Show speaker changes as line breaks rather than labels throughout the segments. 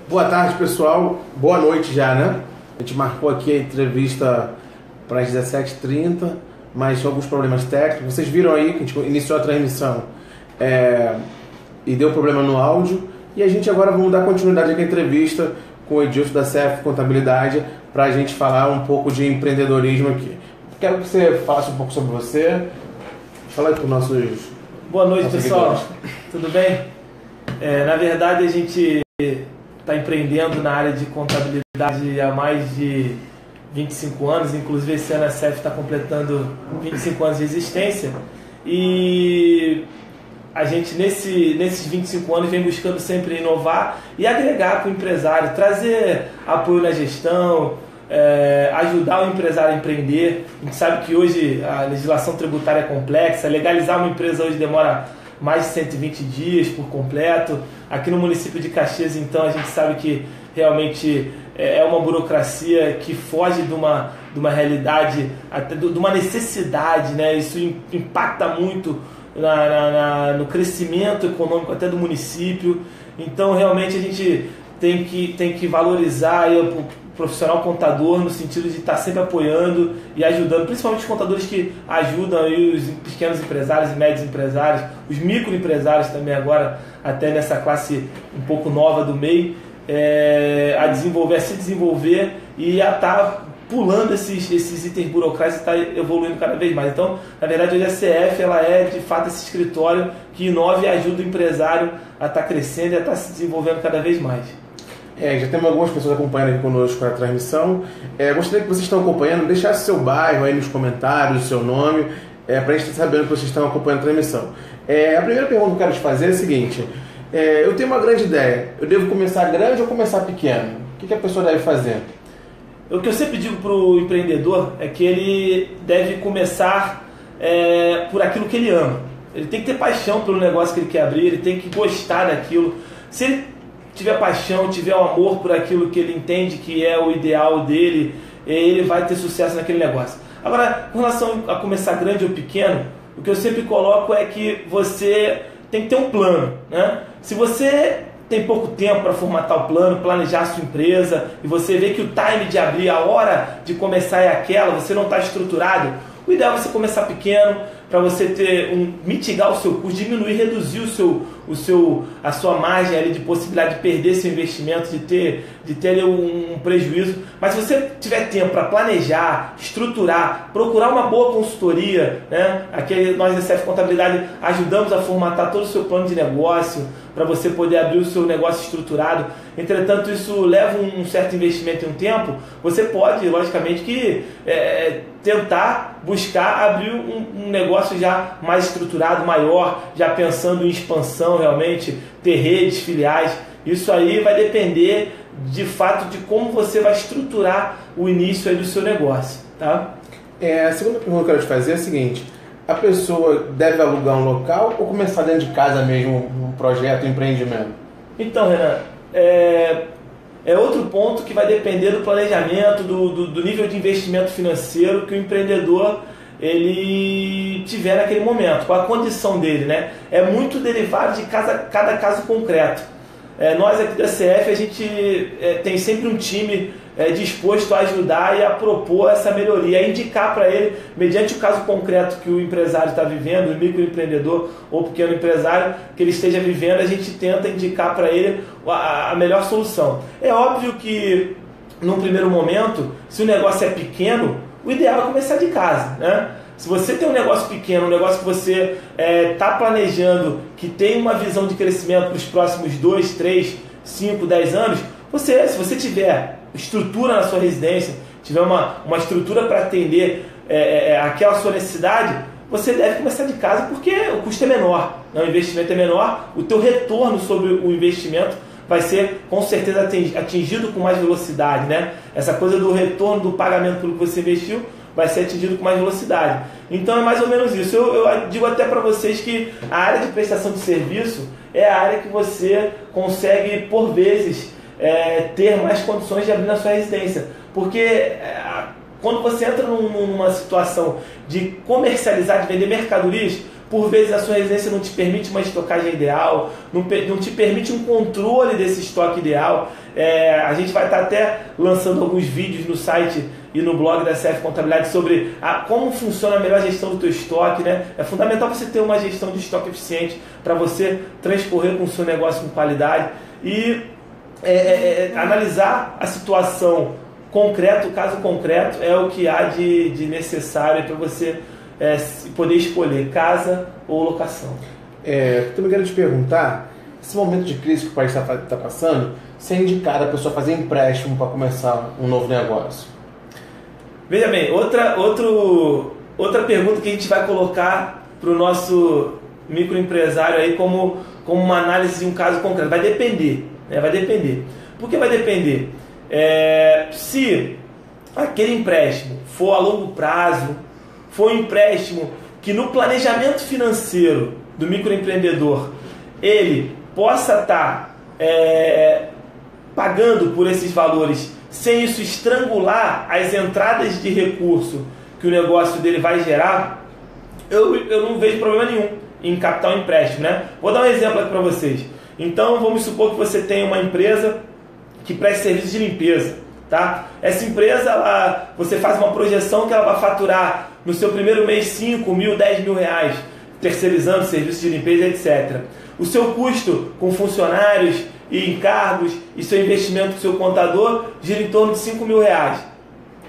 Boa tarde, pessoal. Boa noite já, né? A gente marcou aqui a entrevista para as 17h30, mas com alguns problemas técnicos. Vocês viram aí que a gente iniciou a transmissão e deu problema no áudio. E a gente agora vamos dar continuidade aqui à entrevista com o Edilson da CF Contabilidade para a gente falar um pouco de empreendedorismo aqui. Quero que você falasse um pouco sobre você. Fala aí com nossos...
Boa noite, pessoal. Tudo bem? Na verdade, a gente está empreendendo na área de contabilidade há mais de 25 anos. Inclusive, esse ano a CF está completando 25 anos de existência. E a gente, nesses 25 anos, vem buscando sempre inovar e agregar para o empresário, trazer apoio na gestão, ajudar o empresário a empreender. A gente sabe que hoje a legislação tributária é complexa, legalizar uma empresa hoje demora mais de 120 dias por completo. Aqui no município de Caxias, então, a gente sabe que realmente é uma burocracia que foge de uma realidade, até de uma necessidade, né? Isso impacta muito no crescimento econômico até do município. Então, realmente, a gente tem que valorizar aí o profissional contador, no sentido de estar sempre apoiando e ajudando, principalmente os contadores que ajudam aí os pequenos empresários e médios empresários, os microempresários também agora, até nessa classe um pouco nova do MEI, a se desenvolver e a estar pulando esses itens burocráticos e estar evoluindo cada vez mais. Então, na verdade, hoje a CF ela é de fato esse escritório que inova e ajuda o empresário a estar crescendo e a estar se desenvolvendo cada vez mais.
Já temos algumas pessoas acompanhando aqui conosco a transmissão. Gostaria que vocês estão acompanhando, deixasse seu bairro aí nos comentários, o seu nome, para a gente estar sabendo que vocês estão acompanhando a transmissão. A primeira pergunta que eu quero te fazer é a seguinte: eu tenho uma grande ideia, eu devo começar grande ou começar pequeno? O que a pessoa deve fazer?
O que eu sempre digo para o empreendedor é que ele deve começar por aquilo que ele ama. Ele tem que ter paixão pelo negócio que ele quer abrir, ele tem que gostar daquilo. Se ele tiver paixão, tiver o amor por aquilo que ele entende que é o ideal dele, ele vai ter sucesso naquele negócio. Agora, com relação a começar grande ou pequeno, o que eu sempre coloco é que você tem que ter um plano, né? Se você tem pouco tempo para formatar o plano, planejar a sua empresa, e você vê que o time de abrir, a hora de começar é aquela, você não está estruturado, o ideal é você começar pequeno, para você mitigar o seu custo, diminuir, reduzir a sua margem ali de possibilidade de perder seu investimento, de ter um prejuízo. Mas se você tiver tempo para planejar, estruturar, procurar uma boa consultoria, né? Aqui nós da CF Contabilidade ajudamos a formatar todo o seu plano de negócio, para você poder abrir o seu negócio estruturado. Entretanto, isso leva um certo investimento e um tempo. Você pode, logicamente, tentar buscar abrir um negócio já mais estruturado, maior, já pensando em expansão realmente, ter redes, filiais. Isso aí vai depender, de fato, de como você vai estruturar o início aí do seu negócio, tá?
A segunda pergunta que eu quero te fazer é a seguinte: a pessoa deve alugar um local ou começar dentro de casa mesmo um projeto, um empreendimento?
Então, Renan, é outro ponto que vai depender do planejamento, do nível de investimento financeiro que o empreendedor ele tiver naquele momento, qual a condição dele, né? É muito derivado de cada caso concreto. Nós aqui da CF, a gente tem sempre um time disposto a ajudar e a propor essa melhoria, a indicar para ele, mediante o caso concreto que o empresário está vivendo, o microempreendedor ou pequeno empresário que ele esteja vivendo, a gente tenta indicar para ele a melhor solução. É óbvio que, num primeiro momento, se o negócio é pequeno, o ideal é começar de casa, né? Se você tem um negócio pequeno, um negócio que você está planejando, que tem uma visão de crescimento para os próximos 2, 3, 5, 10 anos, se você tiver estrutura na sua residência, tiver uma estrutura para atender aquela sua necessidade, você deve começar de casa, porque o custo é menor, né? O investimento é menor, o teu retorno sobre o investimento vai ser com certeza atingido com mais velocidade, né? Essa coisa do retorno do pagamento pelo que você investiu vai ser atingido com mais velocidade. Então é mais ou menos isso. Eu digo até para vocês que a área de prestação de serviço é a área que você consegue, por vezes, ter mais condições de abrir na sua residência. Porque quando você entra numa situação de comercializar, de vender mercadorias, por vezes a sua residência não te permite uma estocagem ideal, não te permite um controle desse estoque ideal. A gente vai estar até lançando alguns vídeos no site e no blog da CF Contabilidade sobre como funciona a melhor gestão do teu estoque, né? É fundamental você ter uma gestão de estoque eficiente para você transcorrer com o seu negócio com qualidade e analisar a situação concreta, o caso concreto é o que há de necessário para você poder escolher casa ou locação.
Também quero te perguntar, esse momento de crise que o país está passando, se é indicado a pessoa fazer empréstimo para começar um novo negócio?
Veja bem, outra pergunta que a gente vai colocar para o nosso microempresário aí como uma análise de um caso concreto. Vai depender, né? Vai depender. Por que vai depender? Se aquele empréstimo for a longo prazo, for um empréstimo que no planejamento financeiro do microempreendedor ele possa estar pagando por esses valores sem isso estrangular as entradas de recurso que o negócio dele vai gerar, eu não vejo problema nenhum em captar um empréstimo, né? Vou dar um exemplo aqui para vocês. Então vamos supor que você tem uma empresa que presta serviço de limpeza, tá? Essa empresa, você faz uma projeção que ela vai faturar no seu primeiro mês 5 mil, 10 mil reais, terceirizando serviços de limpeza, etc. O seu custo com funcionários e encargos e seu investimento com seu contador gira em torno de 5 mil reais.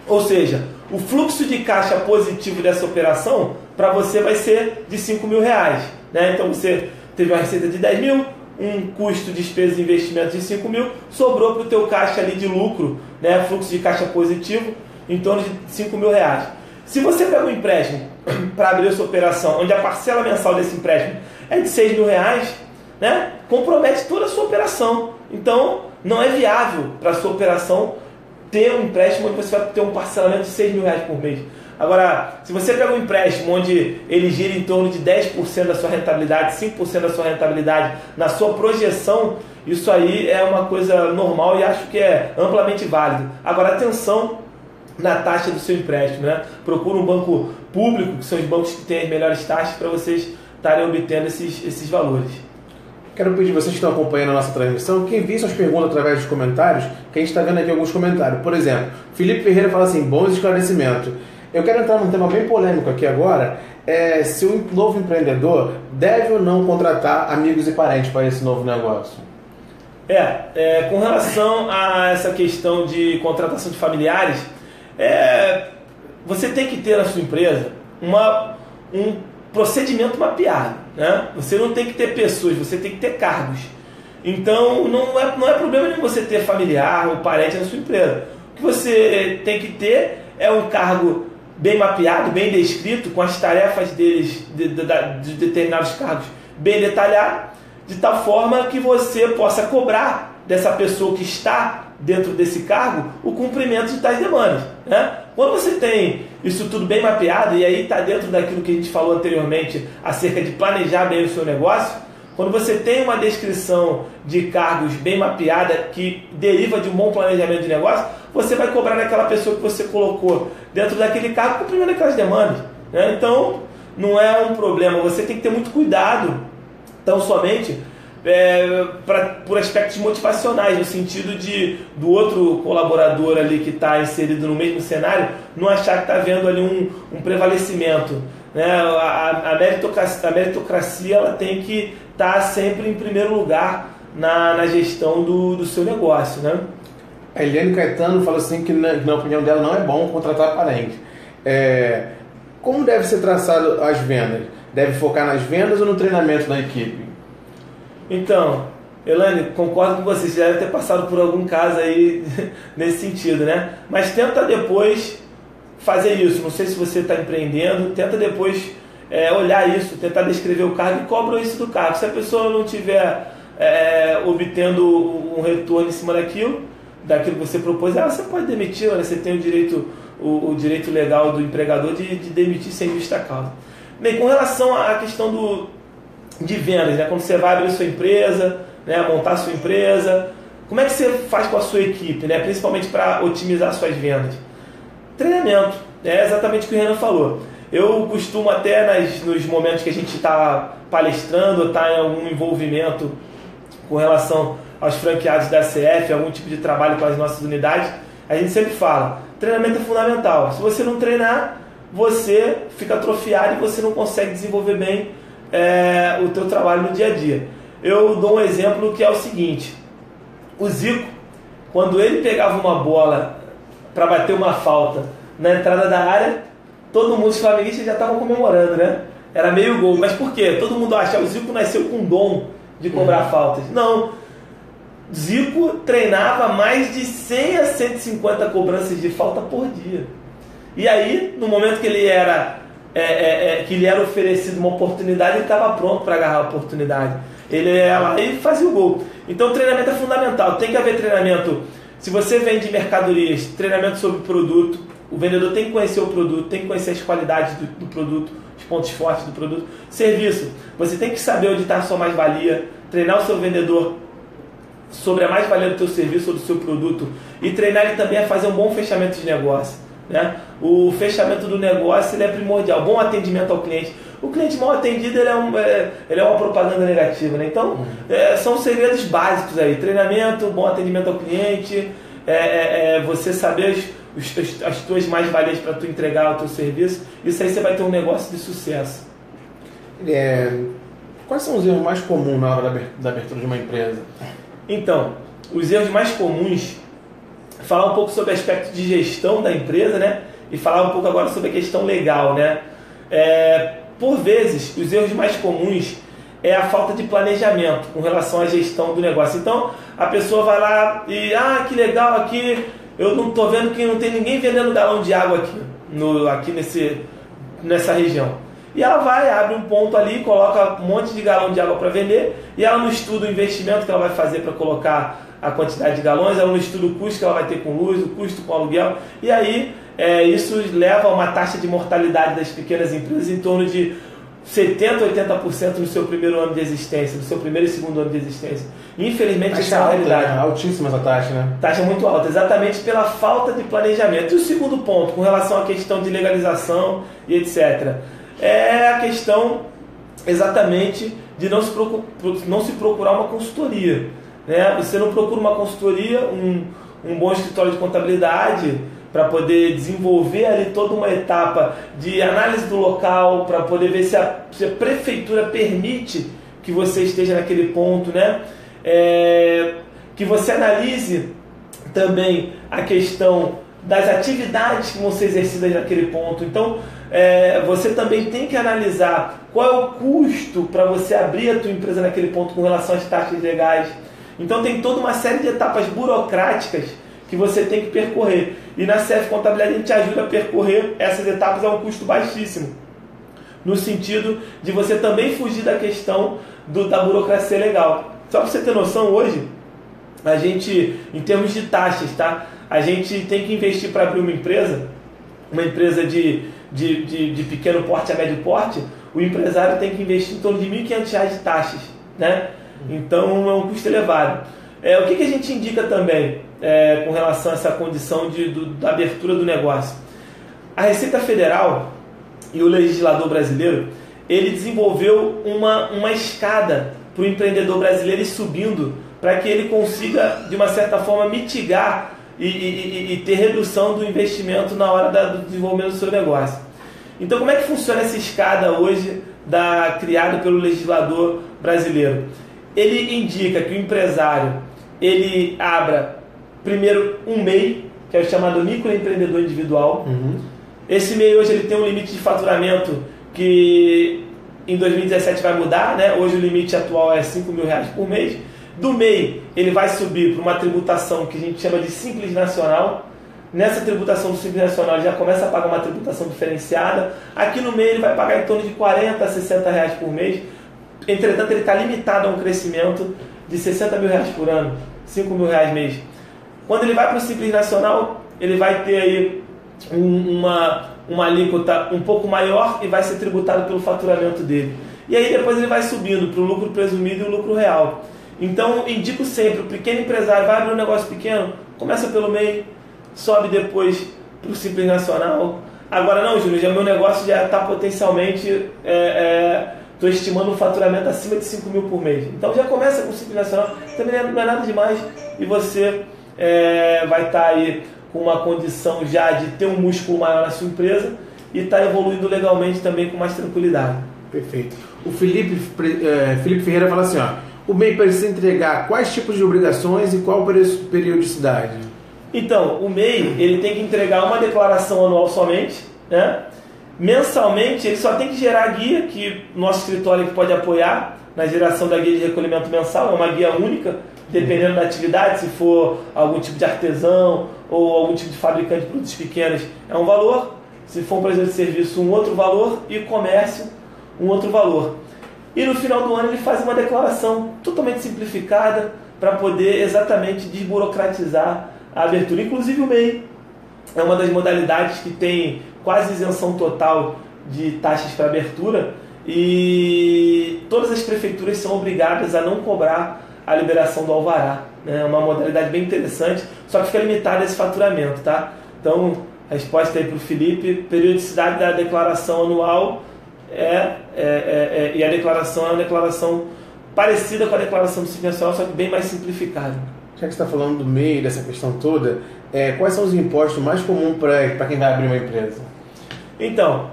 Ou seja, o fluxo de caixa positivo dessa operação para você vai ser de 5 mil reais, né? Então você teve uma receita de 10 mil, um custo, despesa e investimento de 5 mil, sobrou para o teu caixa ali de lucro, né? Fluxo de caixa positivo em torno de 5 mil reais. Se você pega um empréstimo para abrir a sua operação, onde a parcela mensal desse empréstimo é de 6 mil reais, né? Compromete toda a sua operação. Então não é viável para a sua operação ter um empréstimo onde você vai ter um parcelamento de 6 mil reais por mês. Agora, se você pega um empréstimo onde ele gira em torno de 10% da sua rentabilidade, 5% da sua rentabilidade na sua projeção, isso aí é uma coisa normal e acho que é amplamente válido. Agora, atenção na taxa do seu empréstimo, né? Procura um banco público, que são os bancos que têm as melhores taxas, para vocês estarem obtendo esses valores.
Quero pedir vocês que estão acompanhando a nossa transmissão que enviem suas perguntas através dos comentários, que a gente está vendo aqui alguns comentários. Por exemplo, Felipe Ferreira fala assim: bons esclarecimentos. Eu quero entrar num tema bem polêmico aqui agora, se o novo empreendedor deve ou não contratar amigos e parentes para esse novo negócio.
Com relação a essa questão de contratação de familiares, você tem que ter na sua empresa um procedimento mapeado, né? Você não tem que ter pessoas, você tem que ter cargos. Então não é problema nenhum você ter familiar ou parente na sua empresa. O que você tem que ter é um cargo bem mapeado, bem descrito, com as tarefas deles, de determinados cargos bem detalhado, de tal forma que você possa cobrar dessa pessoa que está dentro desse cargo o cumprimento de tais demandas, né? Quando você tem isso tudo bem mapeado, e aí está dentro daquilo que a gente falou anteriormente acerca de planejar bem o seu negócio, quando você tem uma descrição de cargos bem mapeada que deriva de um bom planejamento de negócio, você vai cobrar daquela pessoa que você colocou dentro daquele cargo cumprindo aquelas demandas, né? Então não é um problema, você tem que ter muito cuidado, tão somente por aspectos motivacionais, no sentido do outro colaborador ali que está inserido no mesmo cenário não achar que está vendo ali um prevalecimento, né? A meritocracia ela tem que estar sempre em primeiro lugar na gestão do seu negócio, né?
A Eliane Caetano fala assim que na opinião dela não é bom contratar parente. Como deve ser traçado as vendas? Deve focar nas vendas ou no treinamento da equipe?
Então, Elane, concordo com você, você deve ter passado por algum caso aí nesse sentido, né? Mas tenta depois fazer isso. Não sei se você está empreendendo, tenta depois olhar isso, tentar descrever o cargo e cobra isso do cargo. Se a pessoa não estiver obtendo um retorno em cima daquilo que você propôs, você pode demitir, né? Você tem o direito legal do empregador de demitir sem justa causa. Bem, com relação à questão de vendas, né? Quando você vai abrir sua empresa, né? Montar sua empresa, como é que você faz com a sua equipe, né? Principalmente para otimizar suas vendas? Treinamento, é exatamente o que o Renan falou. Eu costumo até nos momentos que a gente está palestrando, ou está em algum envolvimento com relação aos franqueados da CF, algum tipo de trabalho com as nossas unidades, a gente sempre fala, treinamento é fundamental. Se você não treinar, você fica atrofiado e você não consegue desenvolver bem o teu trabalho no dia a dia. Eu dou um exemplo que é o seguinte: o Zico, quando ele pegava uma bola para bater uma falta na entrada da área, todo mundo, os flamenguistas já estavam comemorando, né? Era meio gol. Mas por quê? Todo mundo acha que o Zico nasceu com dom de cobrar faltas. Não. Zico treinava mais de 100 a 150 cobranças de falta por dia. E aí, no momento que ele era oferecido uma oportunidade, ele estava pronto para agarrar a oportunidade. Ele ia lá e fazia o gol. Então o treinamento é fundamental. Tem que haver treinamento. Se você vende mercadorias, treinamento sobre o produto, o vendedor tem que conhecer o produto, tem que conhecer as qualidades do produto, os pontos fortes do produto. Serviço, você tem que saber onde está a sua mais-valia, treinar o seu vendedor sobre a mais-valia do seu serviço ou do seu produto e treinar ele também a fazer um bom fechamento de negócio, né? O fechamento do negócio ele é primordial, bom atendimento ao cliente. O cliente mal atendido ele é uma propaganda negativa, né? Então são segredos básicos aí: treinamento, bom atendimento ao cliente, você saber as tuas mais-valias para tu entregar o teu serviço. Isso aí você vai ter um negócio de sucesso.
Quais são os erros mais comuns na hora da abertura de uma empresa?
Então, os erros mais comuns, falar um pouco sobre o aspecto de gestão da empresa, né? E falar um pouco agora sobre a questão legal, né? Por vezes, os erros mais comuns é a falta de planejamento com relação à gestão do negócio. Então, a pessoa vai lá e, que legal, aqui eu não estou vendo que não tem ninguém vendendo galão de água aqui nessa região. E ela vai, abre um ponto ali, coloca um monte de galão de água para vender, e ela não estuda o investimento que ela vai fazer para colocar a quantidade de galões, ela não estuda o custo que ela vai ter com luz, o custo com aluguel, e aí isso leva a uma taxa de mortalidade das pequenas empresas em torno de 70% a 80% no seu primeiro ano de existência, no seu primeiro e segundo ano de existência. Infelizmente, essa é a realidade.
Né? Altíssima essa taxa, né?
Taxa muito alta, exatamente pela falta de planejamento. E o segundo ponto, com relação à questão de legalização e etc., é a questão exatamente de não se procurar uma consultoria, né? Você não procura uma consultoria, um bom escritório de contabilidade para poder desenvolver ali toda uma etapa de análise do local, para poder ver se a prefeitura permite que você esteja naquele ponto, né? Que você analise também a questão das atividades que vão ser exercidas naquele ponto. Então, você também tem que analisar qual é o custo para você abrir a tua empresa naquele ponto com relação às taxas legais. Então, tem toda uma série de etapas burocráticas que você tem que percorrer. E na CF Contabilidade a gente ajuda a percorrer essas etapas a um custo baixíssimo, no sentido de você também fugir da questão da burocracia legal. Só para você ter noção, hoje, a gente, em termos de taxas, tá? A gente tem que investir para abrir uma empresa de pequeno porte a médio porte, o empresário tem que investir em torno de R$ 1.500 de taxas, né? Então é um custo elevado. O que a gente indica também com relação a essa condição da abertura do negócio? A Receita Federal e o legislador brasileiro, ele desenvolveu uma escada para o empreendedor brasileiro ir subindo, para que ele consiga, de uma certa forma, mitigar e ter redução do investimento na hora do desenvolvimento do seu negócio. Então, como é que funciona essa escada hoje criada pelo legislador brasileiro? Ele indica que o empresário ele abra primeiro um MEI, que é o chamado microempreendedor individual. Esse MEI hoje ele tem um limite de faturamento que em 2017 vai mudar, né? Hoje o limite atual é R$5.000 por mês. Do MEI ele vai subir para uma tributação que a gente chama de Simples Nacional. Nessa tributação do Simples Nacional ele já começa a pagar uma tributação diferenciada. Aqui no MEI ele vai pagar em torno de R$40 a R$60 por mês. Entretanto, ele está limitado a um crescimento de R$60.000 por ano, R$5.000 mês. Quando ele vai para o Simples Nacional, ele vai ter aí uma alíquota um pouco maior e vai ser tributado pelo faturamento dele. E aí depois ele vai subindo para o lucro presumido e o lucro real. Então, indico sempre, o pequeno empresário vai abrir um negócio pequeno, começa pelo MEI, sobe depois para o Simples Nacional, Agora não, Júnior, já meu negócio já está potencialmente, estou estimando um faturamento acima de 5 mil por mês. Então já começa com o Simples Nacional, também não é nada demais, e você vai estar aí com uma condição já de ter um músculo maior na sua empresa e estar evoluindo legalmente também com mais tranquilidade.
Perfeito. O Felipe Ferreira fala assim, ó, o MEI precisa entregar quais tipos de obrigações e qual periodicidade?
Então, o MEI ele tem que entregar uma declaração anual somente, né? Mensalmente ele só tem que gerar a guia, que nosso escritório pode apoiar na geração da guia de recolhimento mensal, é uma guia única, dependendo da atividade, se for algum tipo de artesão ou algum tipo de fabricante de produtos pequenos, é um valor, se for um prestador de serviço, um outro valor, e comércio, um outro valor. E no final do ano ele faz uma declaração totalmente simplificada para poder exatamente desburocratizar a abertura. Inclusive o MEI é uma das modalidades que tem quase isenção total de taxas para abertura, e todas as prefeituras são obrigadas a não cobrar a liberação do alvará. É uma modalidade bem interessante, só que fica limitada a esse faturamento, tá? Então, a resposta aí para o Felipe: periodicidade da declaração anual e a declaração é uma declaração parecida com a declaração do Simples Nacional, só que bem mais simplificada.
Já que você está falando do MEI, dessa questão toda, quais são os impostos mais comuns para quem vai abrir uma empresa?
Então,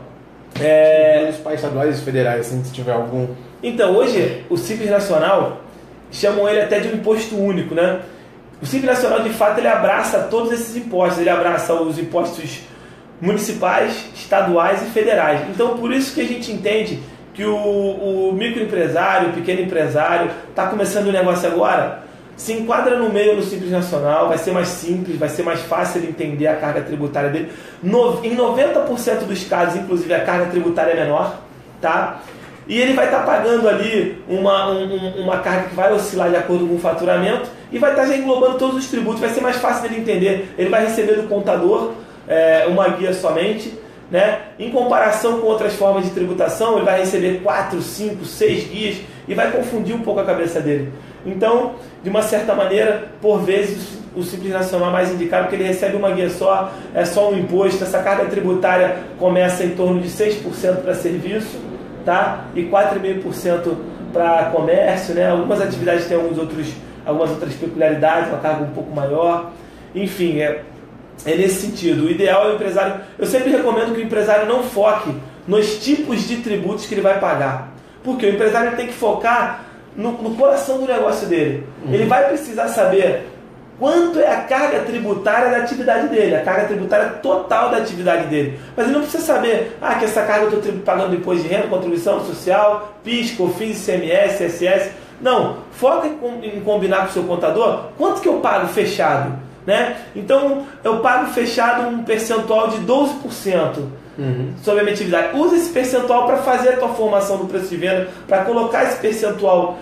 os pais estaduais e federais, assim, se tiver algum.
Então, hoje, o Simples Nacional, chamam ele até de um imposto único, né? O Simples Nacional, de fato, ele abraça todos esses impostos. Ele abraça os impostos municipais, estaduais e federais. Então, por isso que a gente entende que o microempresário, o pequeno empresário, está começando o negócio agora, se enquadra no meio do Simples Nacional, vai ser mais simples, vai ser mais fácil ele entender a carga tributária dele. Em 90% dos casos, inclusive, a carga tributária é menor, tá? E ele vai estar pagando ali uma carga que vai oscilar de acordo com o faturamento e vai estar já englobando todos os tributos, vai ser mais fácil dele entender. Ele vai receber do contador uma guia somente, né? Em comparação com outras formas de tributação, ele vai receber 4, 5, 6 guias e vai confundir um pouco a cabeça dele. Então, de uma certa maneira, por vezes, o Simples Nacional é mais indicado, porque ele recebe uma guia só, é só um imposto. Essa carga tributária começa em torno de 6% para serviço, tá? E 4,5% para comércio, né? Algumas atividades têm algumas outras peculiaridades, uma carga um pouco maior. Enfim, é nesse sentido. O ideal é o empresário... Eu sempre recomendo que o empresário não foque nos tipos de tributos que ele vai pagar. Porque o empresário tem que focar no coração do negócio dele. Ele vai precisar saber quanto é a carga tributária da atividade dele, a carga tributária total da atividade dele. Mas ele não precisa saber que essa carga eu estou pagando imposto de renda, contribuição social, PIS, COFINS, ICMS, ISS. Não, foca em combinar com o seu contador quanto que eu pago fechado, né? Então eu pago fechado um percentual de 12%. Sobre a minha atividade. Usa esse percentual para fazer a tua formação do preço de venda, para colocar esse percentual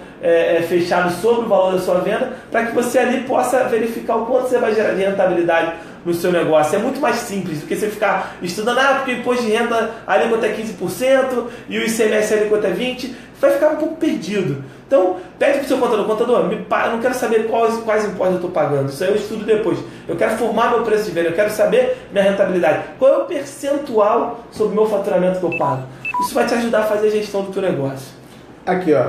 fechado sobre o valor da sua venda, para que você ali possa verificar o quanto você vai gerar de rentabilidade no seu negócio. É muito mais simples do que você ficar estudando, porque o imposto de renda a alíquota é 15% e o ICMS a alíquota é 20%, vai ficar um pouco perdido. Então, pede para o seu contador, eu não quero saber quais impostos eu estou pagando, isso aí eu estudo depois. Eu quero formar meu preço de venda, eu quero saber minha rentabilidade. Qual é o percentual sobre o meu faturamento que eu pago? Isso vai te ajudar a fazer a gestão do teu negócio.
Aqui, ó,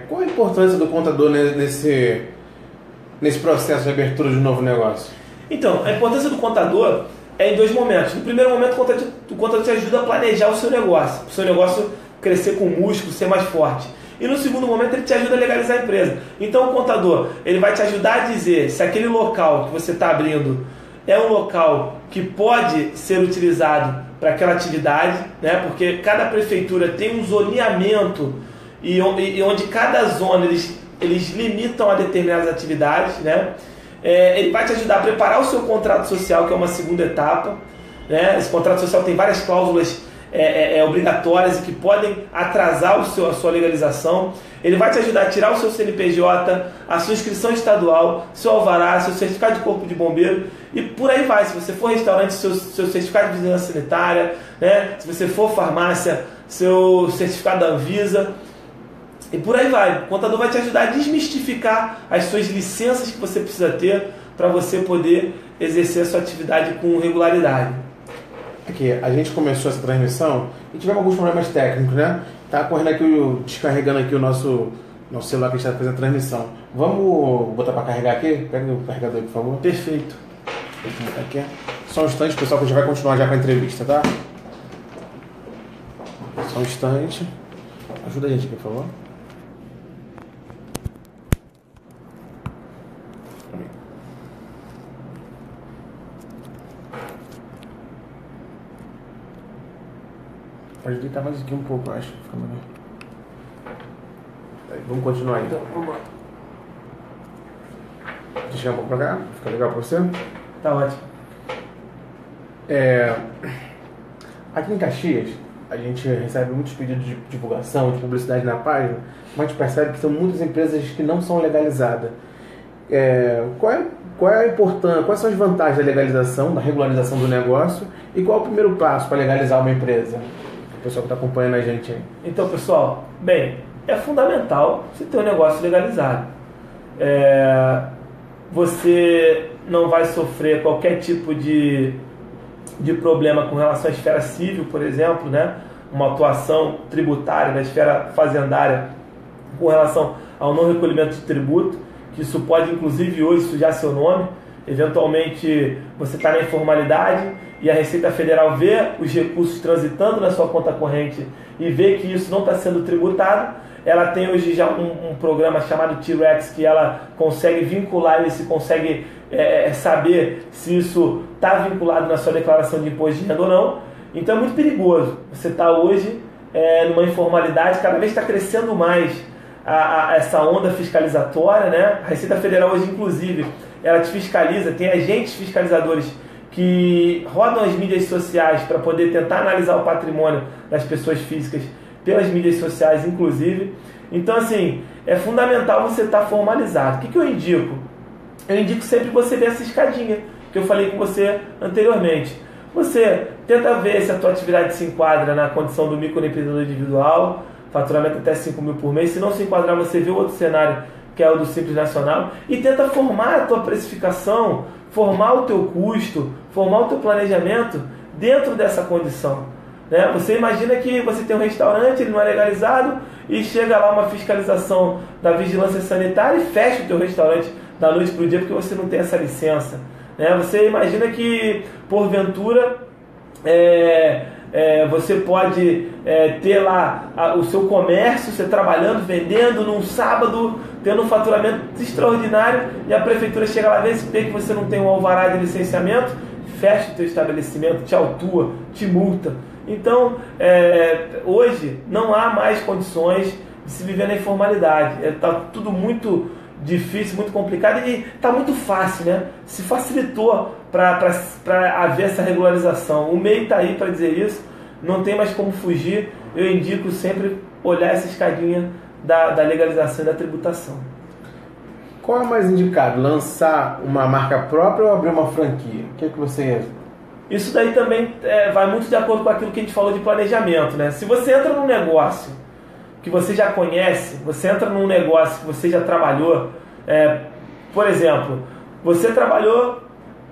qual a importância do contador nesse processo de abertura de um novo negócio?
Então, a importância do contador é em dois momentos. No primeiro momento, o contador te ajuda a planejar o seu negócio, para o seu negócio crescer com músculo, ser mais forte. E no segundo momento ele te ajuda a legalizar a empresa. Então o contador, ele vai te ajudar a dizer se aquele local que você está abrindo é um local que pode ser utilizado para aquela atividade, né? Porque cada prefeitura tem um zoneamento e onde cada zona eles limitam a determinadas atividades, né? Ele vai te ajudar a preparar o seu contrato social, que é uma segunda etapa, né? Esse contrato social tem várias cláusulas obrigatórias e que podem atrasar a sua legalização. Ele vai te ajudar a tirar o seu CNPJ, a sua inscrição estadual, seu alvará, seu certificado de corpo de bombeiro e por aí vai. Se você for restaurante, seu certificado de vigilância sanitária, né? Se você for farmácia, seu certificado da Anvisa e por aí vai. O contador vai te ajudar a desmistificar as suas licenças que você precisa ter para você poder exercer a sua atividade com regularidade.
Aqui, a gente começou essa transmissão e tivemos alguns problemas técnicos, né? Tá correndo aqui, descarregando aqui o nosso celular que a gente está fazendo a transmissão. Vamos botar para carregar aqui? Pega o carregador aí, por favor.
Perfeito.
Aqui. Só um instante, pessoal, que a gente vai continuar já com a entrevista, tá? Só um instante. Ajuda a gente aqui, por favor. Pode deitar mais aqui um pouco, eu acho. Fica melhor. Aí, vamos continuar aí.
Então, vamos lá.
Deixa eu chegar um pouco pra cá. Fica legal pra você?
Tá ótimo.
Aqui em Caxias, a gente recebe muitos pedidos de divulgação, de publicidade na página, mas a gente percebe que são muitas empresas que não são legalizadas. Qual é a importância, quais são as vantagens da legalização, da regularização do negócio e qual é o primeiro passo para legalizar uma empresa? O pessoal que está acompanhando a gente aí.
Então, pessoal, bem, é fundamental você ter um negócio legalizado. Você não vai sofrer qualquer tipo de problema com relação à esfera civil, por exemplo, né? Uma atuação tributária na esfera fazendária com relação ao não recolhimento de tributo, que isso pode inclusive hoje sujar seu nome. Eventualmente você está na informalidade e a Receita Federal vê os recursos transitando na sua conta corrente e vê que isso não está sendo tributado. Ela tem hoje já um programa chamado T-Rex que ela consegue vincular isso, consegue saber se isso está vinculado na sua declaração de imposto de renda ou não. Então é muito perigoso. Você está hoje numa informalidade, cada vez está crescendo mais essa onda fiscalizatória, né? A Receita Federal hoje, inclusive, ela te fiscaliza, tem agentes fiscalizadores que rodam as mídias sociais para poder tentar analisar o patrimônio das pessoas físicas pelas mídias sociais, inclusive. Então, assim, é fundamental você estar formalizado. O que eu indico? Eu indico sempre você ver essa escadinha que eu falei com você anteriormente. Você tenta ver se a tua atividade se enquadra na condição do microempreendedor individual, faturamento até 5 mil por mês. Se não se enquadrar, você vê o outro cenário, que é o do Simples Nacional, e tenta formar a tua precificação, formar o teu custo, formar o teu planejamento dentro dessa condição. Né? Você imagina que você tem um restaurante, ele não é legalizado, e chega lá uma fiscalização da vigilância sanitária e fecha o teu restaurante da noite para o dia porque você não tem essa licença. Né? Você imagina que, porventura, você pode ter lá o seu comércio, você trabalhando, vendendo num sábado, tendo um faturamento extraordinário, e a prefeitura chega lá, vê que você não tem um alvará de licenciamento, fecha o teu estabelecimento, te autua, te multa. Então, hoje não há mais condições de se viver na informalidade. Está tudo muito difícil, muito complicado, e está muito fácil, né? Se facilitou para haver essa regularização. O MEI está aí para dizer isso, não tem mais como fugir. Eu indico sempre olhar essa escadinha da legalização e da tributação.
Qual é mais indicado? Lançar uma marca própria ou abrir uma franquia? O que você...
Isso daí também vai muito de acordo com aquilo que a gente falou de planejamento, né? Se você entra num negócio que você já conhece, você entra num negócio que você já trabalhou, por exemplo, você trabalhou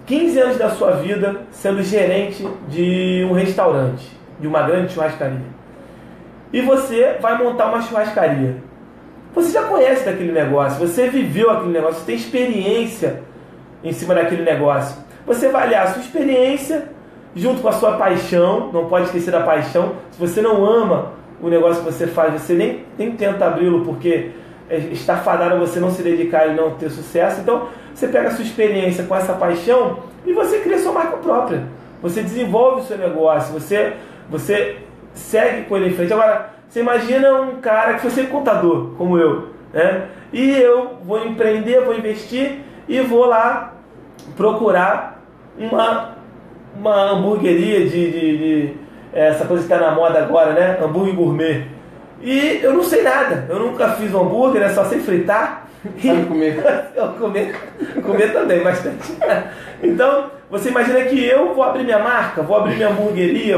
15 anos da sua vida sendo gerente de um restaurante, de uma grande churrascaria, e você vai montar uma churrascaria. Você já conhece daquele negócio, você viveu aquele negócio, você tem experiência em cima daquele negócio. Você vai aliar a sua experiência junto com a sua paixão, não pode esquecer da paixão. Se você não ama o negócio que você faz, você nem tenta abri-lo porque está fadado a você não se dedicar e não ter sucesso. Então, você pega a sua experiência com essa paixão e você cria sua marca própria. Você desenvolve o seu negócio, você segue com ele em frente. Agora, você imagina um cara que foi sempre contador, como eu, né? E eu vou empreender, vou investir e vou lá procurar uma hamburgueria de essa coisa que está na moda agora, né? Hambúrguer gourmet. E eu não sei nada, eu nunca fiz um hambúrguer, só sei fritar.
Sabe comer?
comer também, bastante. Então, você imagina que eu vou abrir minha marca, vou abrir minha hamburgueria,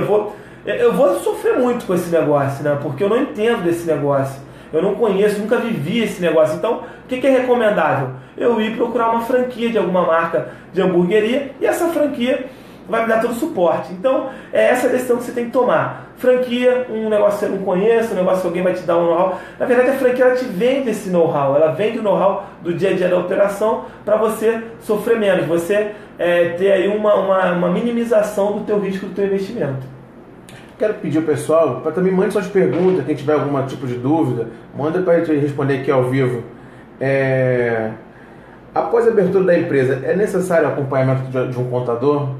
eu vou sofrer muito com esse negócio, né? Porque eu não entendo desse negócio. Eu não conheço, nunca vivi esse negócio. Então, o que é recomendável? Eu ir procurar uma franquia de alguma marca de hamburgueria, e essa franquia vai me dar todo o suporte. Então, é essa a decisão que você tem que tomar. Franquia, um negócio que você não conhece, um negócio que alguém vai te dar um know-how. Na verdade, a franquia ela te vende esse know-how, ela vende o know-how do dia a dia da operação para você sofrer menos, você ter aí uma minimização do teu risco do teu investimento.
Quero pedir ao pessoal para também mande suas perguntas, quem tiver algum tipo de dúvida, manda para a gente responder aqui ao vivo. Após a abertura da empresa, é necessário o acompanhamento de um contador?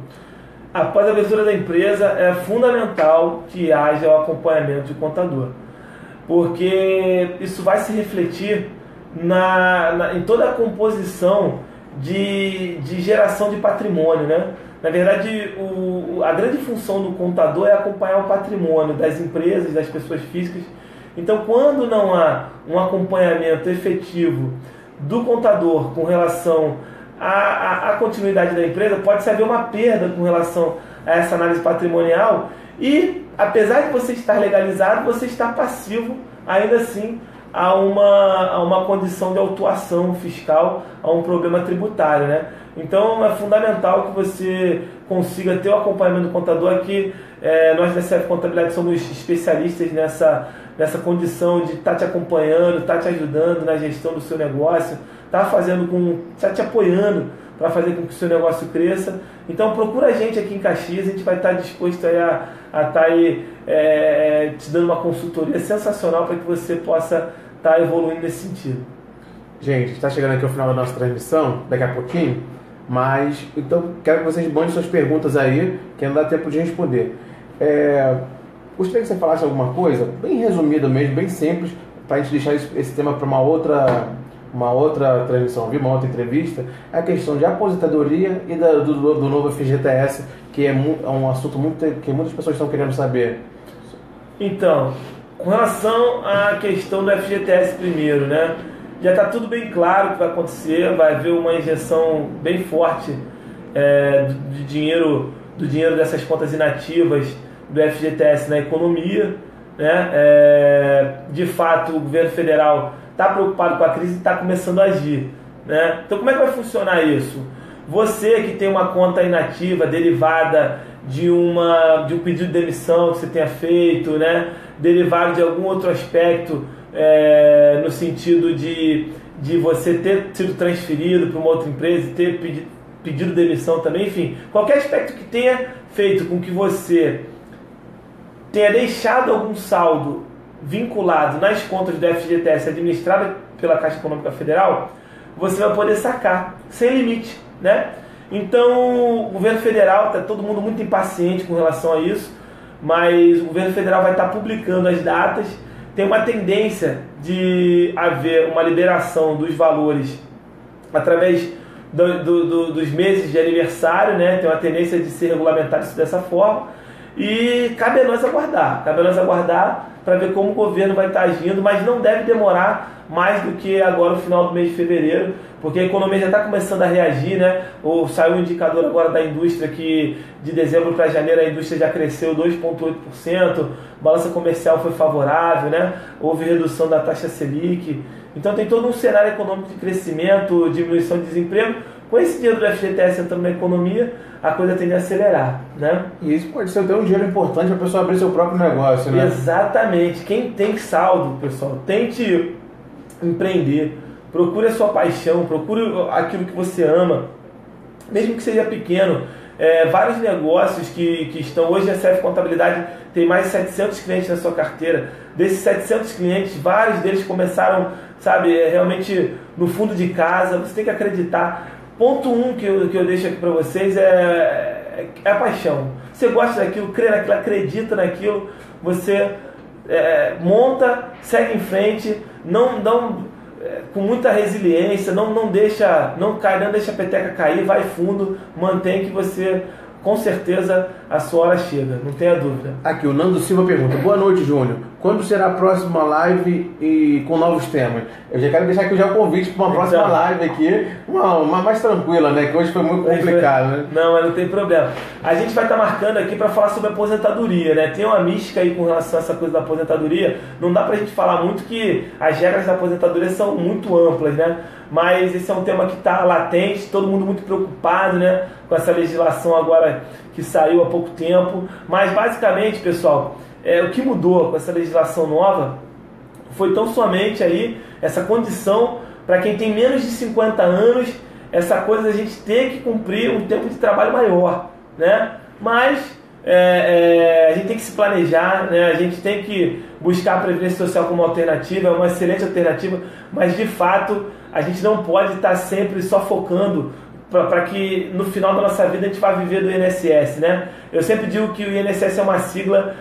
Após a abertura da empresa, é fundamental que haja o acompanhamento de contador, porque isso vai se refletir em toda a composição de geração de patrimônio, né? Na verdade, a grande função do contador é acompanhar o patrimônio das empresas, das pessoas físicas. Então, quando não há um acompanhamento efetivo do contador com relação à continuidade da empresa, pode-se haver uma perda com relação a essa análise patrimonial e, apesar de você estar legalizado, você está passivo, ainda assim, a uma condição de autuação fiscal, a um problema tributário, né? Então, é fundamental que você consiga ter o acompanhamento do contador aqui. Nós da CF Contabilidade somos especialistas nessa condição de estar te acompanhando, estar te ajudando na gestão do seu negócio, estar te apoiando para fazer com que o seu negócio cresça. Então procura a gente aqui em Caxias, a gente vai estar disposto a estar aí te dando uma consultoria sensacional para que você possa estar evoluindo nesse sentido.
Gente, está chegando aqui ao final da nossa transmissão, daqui a pouquinho, mas então quero que vocês mandem suas perguntas aí, que não dá tempo de responder. Gostaria que você falasse alguma coisa, bem resumida mesmo, bem simples, para a gente deixar esse tema para uma outra transmissão, uma outra entrevista, a questão de aposentadoria e do novo FGTS, que é um assunto que muitas pessoas estão querendo saber.
Então, com relação à questão do FGTS primeiro, né? Já está tudo bem claro o que vai acontecer, vai haver uma injeção bem forte do dinheiro dessas contas inativas do FGTS na economia, né? De fato, o governo federal está preocupado com a crise e está começando a agir, né? Então, como é que vai funcionar isso? Você que tem uma conta inativa derivada de um pedido de demissão que você tenha feito, né? Derivado de algum outro aspecto, no sentido de você ter sido transferido para uma outra empresa e ter pedido demissão também, enfim, qualquer aspecto que tenha feito com que você tenha deixado algum saldo vinculado nas contas do FGTS administrada pela Caixa Econômica Federal, você vai poder sacar sem limite, né? Então, o governo federal, está todo mundo muito impaciente com relação a isso, mas o governo federal vai estar publicando as datas. Tem uma tendência de haver uma liberação dos valores através dos meses de aniversário, né? Tem uma tendência de ser regulamentado isso dessa forma. E cabe a nós aguardar para ver como o governo vai estar agindo, mas não deve demorar mais do que agora o final do mês de fevereiro, porque a economia já está começando a reagir, né? Saiu um indicador agora da indústria que de dezembro para janeiro a indústria já cresceu 2,8%, balança comercial foi favorável, né? Houve redução da taxa Selic, então tem todo um cenário econômico de crescimento, diminuição de desemprego. Com esse dinheiro do FGTS entrando na economia, a coisa tende a acelerar, né?
E isso pode ser até um dinheiro importante para a pessoa abrir seu próprio negócio, né?
Exatamente. Quem tem saldo, pessoal, tente empreender, procure a sua paixão, procure aquilo que você ama, mesmo que seja pequeno. Vários negócios que estão hoje, a CF Contabilidade tem mais de 700 clientes na sua carteira. Desses 700 clientes, vários deles começaram, realmente no fundo de casa. Você tem que acreditar. Ponto 1 que eu deixo aqui para vocês é a paixão. Você gosta daquilo, crê naquilo, acredita naquilo, você monta, segue em frente, com muita resiliência, não deixa a peteca cair, vai fundo, mantém que você, com certeza, a sua hora chega, não tenha dúvida.
Aqui, o Nando Silva pergunta: boa noite, Júnior. quando será a próxima live e com novos temas? Eu já quero deixar aqui já o convite para uma próxima live aqui, uma mais tranquila, né? Que hoje foi muito complicado, né?
Não, mas não tem problema. A gente vai estar marcando aqui para falar sobre aposentadoria, né? Tem uma mística aí com relação a essa coisa da aposentadoria. Não dá pra gente falar muito que as regras da aposentadoria são muito amplas, né? Mas esse é um tema que está latente, todo mundo muito preocupado, né? Com essa legislação agora que saiu há pouco tempo. Mas basicamente, pessoal, o que mudou com essa legislação nova foi tão somente aí essa condição para quem tem menos de 50 anos, essa coisa da gente ter que cumprir um tempo de trabalho maior, né? Mas a gente tem que se planejar, né? A gente tem que buscar a Previdência Social como alternativa, é uma excelente alternativa, mas de fato a gente não pode estar sempre só focando para que no final da nossa vida a gente vá viver do INSS, né? Eu sempre digo que o INSS é uma sigla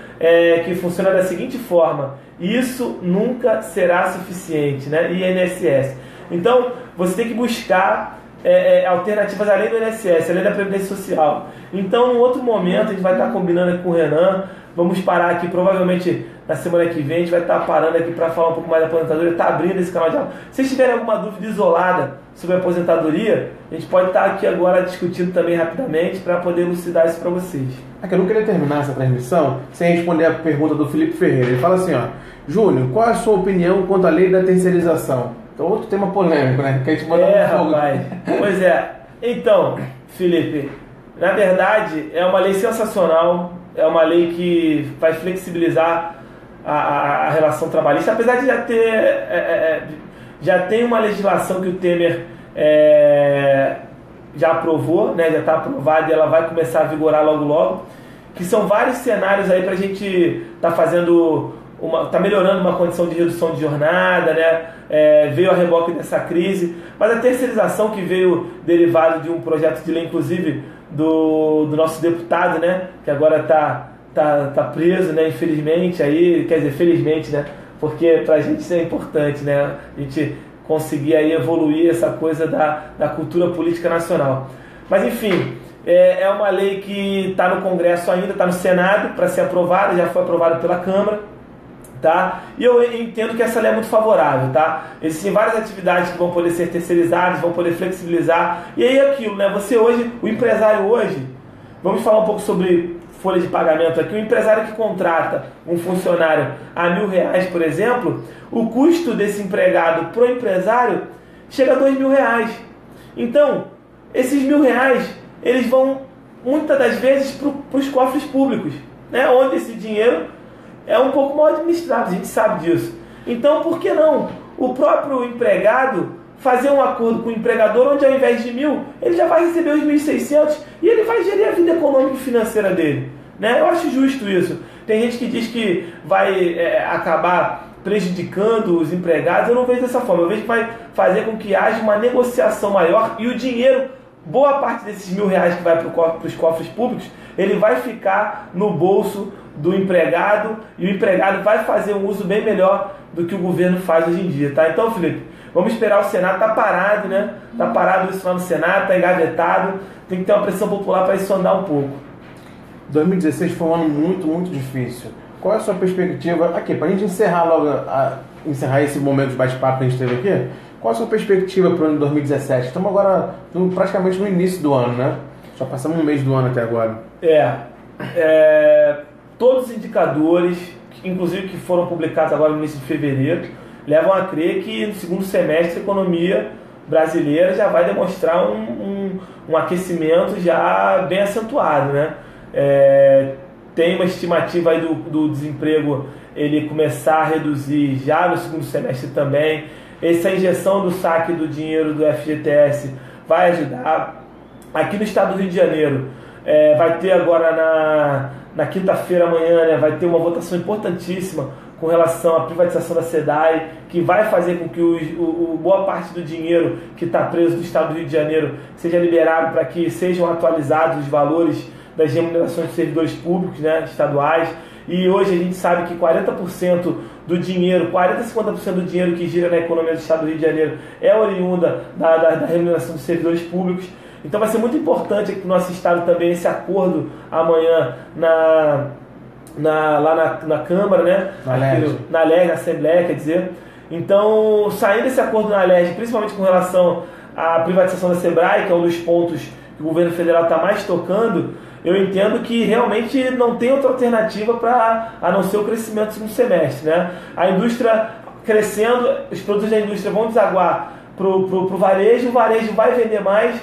que funciona da seguinte forma: isso nunca será suficiente, né? INSS. Então você tem que buscar alternativas além do INSS, além da Previdência Social. Então, em outro momento, a gente vai estar combinando aqui com o Renan. Vamos parar aqui, provavelmente na semana que vem, a gente vai estar parando aqui para falar um pouco mais da aposentadoria, está abrindo esse canal de aula. Se vocês tiverem alguma dúvida isolada sobre a aposentadoria, a gente pode estar aqui agora discutindo também rapidamente para poder elucidar isso para vocês.
Eu não queria terminar essa transmissão sem responder a pergunta do Felipe Ferreira. Ele fala assim, ó: Júnior, qual é a sua opinião quanto à lei da terceirização? Então, outro tema polêmico, né? Que a gente botou no fogo.
Rapaz. Pois é. Então, Felipe, na verdade, é uma lei sensacional, é uma lei que vai flexibilizar a relação trabalhista, apesar de já tem uma legislação que o Temer já aprovou, né? Já está aprovada e ela vai começar a vigorar logo logo, que são vários cenários aí para a gente estar fazendo está melhorando uma condição de redução de jornada, né? Veio a reboque dessa crise, mas a terceirização que veio derivado de um projeto de lei, inclusive do nosso deputado, né? Que agora tá preso, né? Infelizmente, aí, quer dizer, felizmente, né? Porque pra gente isso é importante, né? A gente conseguir aí evoluir essa coisa da cultura política nacional. Mas enfim, é uma lei que está no Congresso ainda, está no Senado para ser aprovada, já foi aprovada pela Câmara. Tá? E eu entendo que essa lei é muito favorável, tá? Existem várias atividades que vão poder ser terceirizadas, vão poder flexibilizar. E aí aquilo, né? Você hoje, o empresário hoje, vamos falar um pouco sobre folha de pagamento aqui. O empresário que contrata um funcionário a R$1.000, por exemplo, o custo desse empregado pro empresário chega a R$2.000. Então, esses R$1.000, eles vão muitas das vezes para os cofres públicos, né? Onde esse dinheiro é um pouco mal administrado, a gente sabe disso. Então, por que não o próprio empregado fazer um acordo com o empregador, onde ao invés de 1.000, ele já vai receber os 1.600 e ele vai gerir a vida econômica e financeira dele, né? Eu acho justo isso. Tem gente que diz que vai acabar prejudicando os empregados. Eu não vejo dessa forma. Eu vejo que vai fazer com que haja uma negociação maior e o dinheiro, boa parte desses R$1.000 que vai para os cofres públicos, ele vai ficar no bolso do empregado, e o empregado vai fazer um uso bem melhor do que o governo faz hoje em dia, tá? Então, Felipe, vamos esperar o Senado, tá parado, né? Tá parado isso lá no Senado, tá engavetado, tem que ter uma pressão popular para isso andar um pouco.
2016 foi um ano muito, muito difícil. Qual é a sua perspectiva aqui, pra gente encerrar logo, encerrar esse momento de bate-papo que a gente teve aqui? Qual a sua perspectiva para o ano de 2017? Estamos agora praticamente no início do ano, né? Só passamos um mês do ano até agora.
Todos os indicadores, inclusive que foram publicados agora no início de fevereiro, levam a crer que no segundo semestre a economia brasileira já vai demonstrar um aquecimento já bem acentuado, né? Tem uma estimativa aí do desemprego ele começar a reduzir já no segundo semestre também. Essa injeção do saque do dinheiro do FGTS vai ajudar. Aqui no estado do Rio de Janeiro, vai ter agora na quinta-feira amanhã, né, vai ter uma votação importantíssima com relação à privatização da SEDAI, que vai fazer com que boa parte do dinheiro que está preso do estado do Rio de Janeiro seja liberado para que sejam atualizados os valores das remunerações dos servidores públicos, né, estaduais. E hoje a gente sabe que 40% do dinheiro, 40% a 50% do dinheiro que gira na economia do estado do Rio de Janeiro é oriunda da remuneração dos servidores públicos. Então vai ser muito importante aqui para o nosso estado também esse acordo amanhã lá na Câmara, né? Na LERJ, na Assembleia, quer dizer. Então, saindo desse acordo na LERJ, principalmente com relação à privatização da Sebrae, que é um dos pontos que o governo federal está mais tocando, eu entendo que realmente não tem outra alternativa a não ser o crescimento do segundo semestre, né? A indústria crescendo, os produtos da indústria vão desaguar para o varejo vai vender mais,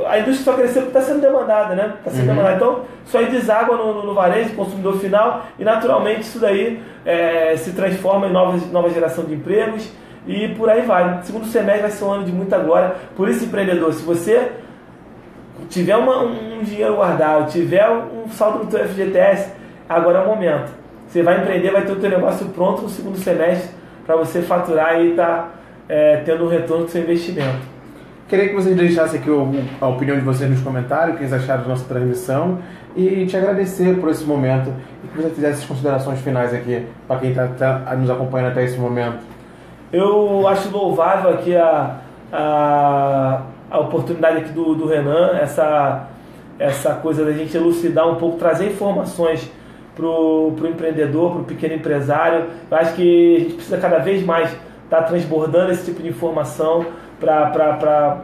a indústria só cresceu porque está sendo demandada, né? Tá sendo demandada. Então, isso aí deságua no varejo, no consumidor final, e naturalmente isso daí se transforma em nova geração de empregos e por aí vai. Segundo semestre vai ser um ano de muita glória. Por isso, empreendedor, se você tiver um dinheiro guardado, tiver um saldo no teu FGTS, agora é o momento. Você vai empreender, vai ter o teu negócio pronto no segundo semestre para você faturar e estar tendo um retorno do seu investimento.
Queria que vocês deixassem aqui a opinião de vocês nos comentários, o que vocês acharam da nossa transmissão, e te agradecer por esse momento e que você fizesse as considerações finais aqui para quem está nos acompanhando até esse momento.
Eu acho louvável aqui a oportunidade aqui do Renan, essa coisa da gente elucidar um pouco, trazer informações para o empreendedor, para o pequeno empresário. Eu acho que a gente precisa cada vez mais estar transbordando esse tipo de informação para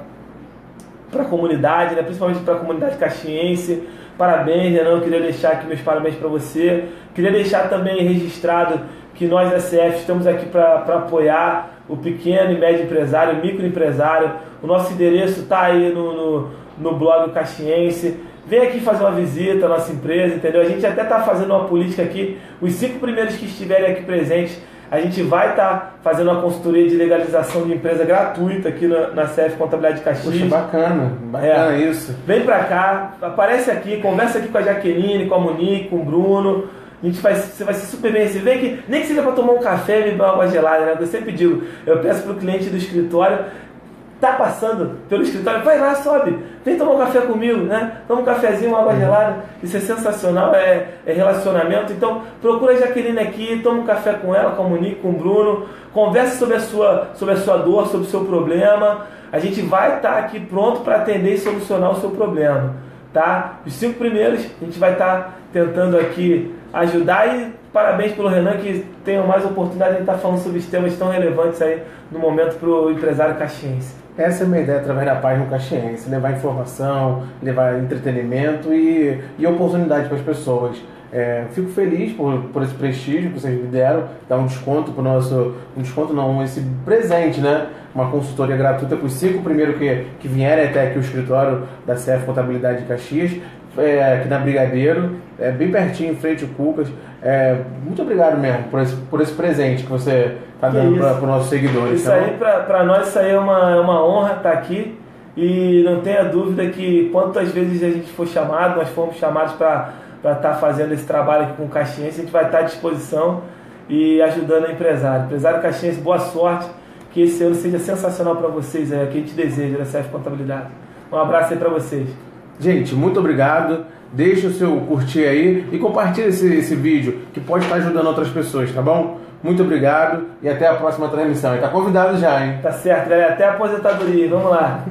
a comunidade, né? Principalmente para a comunidade caxiense. Parabéns, Renan, eu queria deixar aqui meus parabéns para você. Queria deixar também registrado que nós da CF estamos aqui para apoiar o pequeno e médio empresário, o microempresário. O nosso endereço está aí no blog Caxiense. Vem aqui fazer uma visita à nossa empresa, entendeu? A gente até está fazendo uma política aqui. Os 5 primeiros que estiverem aqui presentes, a gente vai estar fazendo uma consultoria de legalização de empresa gratuita aqui na CF Contabilidade de Caxias.
Poxa, bacana isso.
Vem pra cá, aparece aqui, conversa aqui com a Jaqueline, com a Monique, com o Bruno. Você vai ser super bem recebido. Vem aqui, nem que seja para tomar um café e beber uma água gelada, né? Eu sempre digo, eu peço para o cliente do escritório, tá passando pelo escritório, vai lá, sobe, vem tomar um café comigo, né? Toma um cafezinho, uma água gelada. Isso é sensacional, é relacionamento. Então, procura a Jaqueline aqui, toma um café com ela, com a Monique, com o Bruno, converse sobre a sua dor, sobre o seu problema. A gente vai estar aqui pronto para atender e solucionar o seu problema, tá? Os 5 primeiros, a gente vai estar tentando aqui ajudar, e parabéns pelo Renan, que tem mais oportunidade de estar falando sobre os temas tão relevantes aí no momento para o empresário caxiense.
Essa é a minha ideia através da página Caxiense, levar informação, levar entretenimento e oportunidade para as pessoas. Fico feliz por esse prestígio que vocês me deram, dar um desconto para o nosso... Um desconto não, esse presente, né? Uma consultoria gratuita para os 5 primeiros que vierem até aqui o escritório da CF Contabilidade de Caxias, aqui na Brigadeiro, bem pertinho, em frente ao Cucas. Muito obrigado mesmo por esse presente que você está dando para os nossos seguidores.
Isso aí, para nós, isso aí é uma honra estar aqui, e não tenha dúvida que quantas vezes a gente for chamado, nós fomos chamados para estar fazendo esse trabalho aqui com o Caxiense, a gente vai estar à disposição e ajudando o empresário. Empresário Caxiense, boa sorte, que esse ano seja sensacional para vocês, que a gente deseja da CF Contabilidade. Um abraço aí para vocês.
Gente, muito obrigado. Deixa o seu curtir aí e compartilha esse vídeo, que pode estar ajudando outras pessoas, tá bom? Muito obrigado e até a próxima transmissão. E tá convidado já, hein?
Tá certo, galera. Até a aposentadoria. Vamos lá.